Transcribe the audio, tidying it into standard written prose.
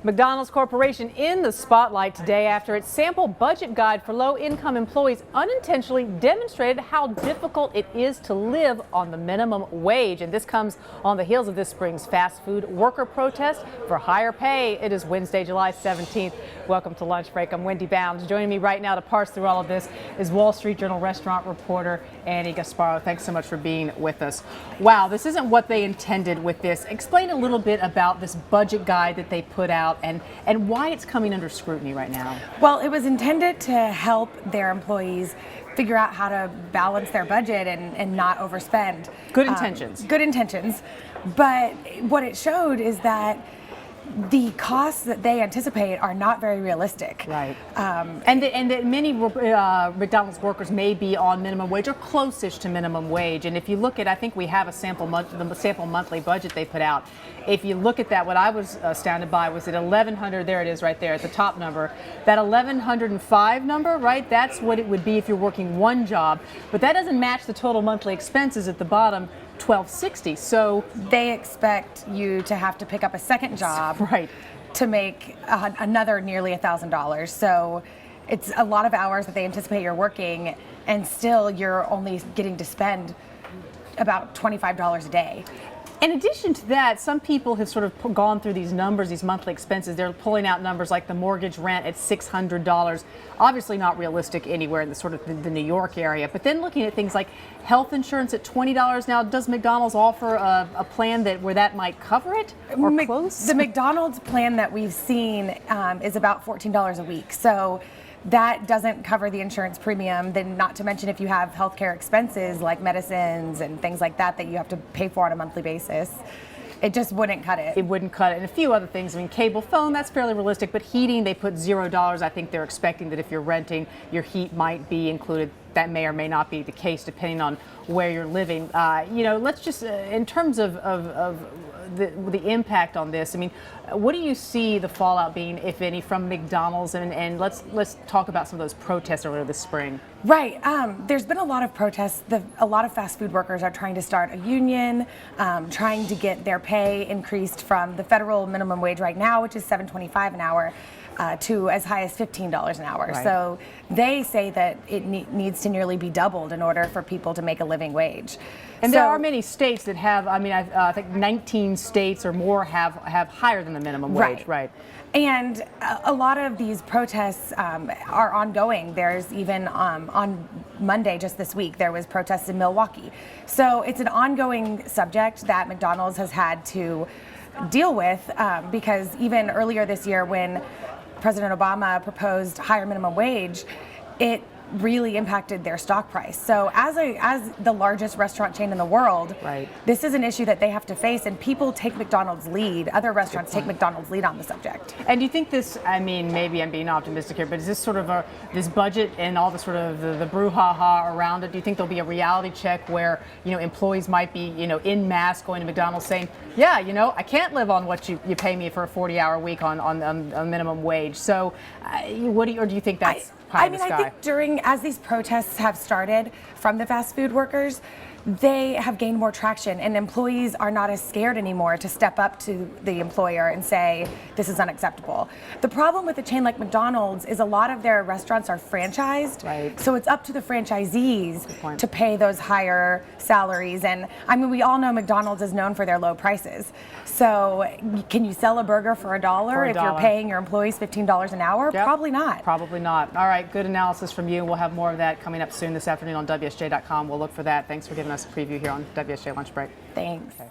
McDonald's Corporation in the spotlight today after its sample budget guide for low-income employees unintentionally demonstrated how difficult it is to live on the minimum wage. And this comes on the heels of this spring's fast food worker protest for higher pay. It is Wednesday, July 17th. Welcome to Lunch Break. I'm Wendy Bounds. Joining me right now to parse through all of this is Wall Street Journal restaurant reporter Annie Gasparro. Thanks so much for being with us. Wow, this isn't what they intended with this. Explain a little bit about this budget guide that they put out and why it's coming under scrutiny right now. Well, it was intended to help their employees figure out how to balance their budget and not overspend. Good intentions. Good intentions. But what it showed is that the costs that they anticipate are not very realistic. Right. And that many McDonald's workers may be on minimum wage or close-ish to minimum wage. And if you look at, I think we have a the sample monthly budget they put out. If you look at that, what I was astounded by was that 1,100, there it is right there at the top number, that 1,105 number, right? That's what it would be if you're working one job. But that doesn't match the total monthly expenses at the bottom, $1,260. So they expect you to have to pick up a second job, right, to make another nearly $1,000. So it's a lot of hours that they anticipate you're working, and still you're only getting to spend about $25 a day. In addition to that, some people have sort of gone through these numbers, these monthly expenses. They're pulling out numbers like the mortgage rent at $600. Obviously not realistic anywhere in the sort of the New York area. But then looking at things like health insurance at $20. Now, does McDonald's offer a plan where that might cover it or close? The McDonald's plan that we've seen is about $14 a week. So that doesn't cover the insurance premium, then not to mention if you have healthcare expenses like medicines and things like that that you have to pay for on a monthly basis. It just wouldn't cut it. It wouldn't cut it. And a few other things. I mean, cable phone, that's fairly realistic, but heating, they put $0. I think they're expecting that if you're renting, your heat might be included. That may or may not be the case depending on where you're living. Let's just, in terms of the impact on this, I mean, what do you see the fallout being, if any, from McDonald's? And let's talk about some of those protests earlier this spring. Right. There's been a lot of protests. A lot of fast food workers are trying to start a union, trying to get their pay increased from the federal minimum wage right now, which is $7.25 an hour, to as high as $15 an hour. Right. So they say that it needs to nearly be doubled in order for people to make a living wage. And there are many states that have, I mean, I think 19 states or more have higher than the minimum wage. Right. And a lot of these protests are ongoing. There's even on Monday, just this week, there was protests in Milwaukee. So it's an ongoing subject that McDonald's has had to deal with because even earlier this year when President Obama proposed higher minimum wage, it really impacted their stock price. So as the largest restaurant chain in the world, right, this is an issue that they have to face, and people take McDonald's lead. Other restaurants take McDonald's lead on the subject. And do you think this, I mean, maybe I'm being optimistic here, but is this sort of this budget and all the sort of the brouhaha around it, do you think there'll be a reality check where, employees might be, en masse going to McDonald's saying, yeah, I can't live on what you pay me for a 40-hour week on a minimum wage. So or do you think that's pie in the sky? I think as these protests have started from the fast food workers, they have gained more traction, and employees are not as scared anymore to step up to the employer and say, this is unacceptable. The problem with a chain like McDonald's is a lot of their restaurants are franchised. Right. So it's up to the franchisees to pay those higher salaries. And I mean, we all know McDonald's is known for their low prices. So can you sell a burger for $1 if you're paying your employees $15 an hour? Yep. Probably not. Probably not. All right, good analysis from you. We'll have more of that coming up soon this afternoon on WSJ.com. We'll look for that. Thanks for giving us a preview here on WSJ Lunch Break. Thanks. Okay.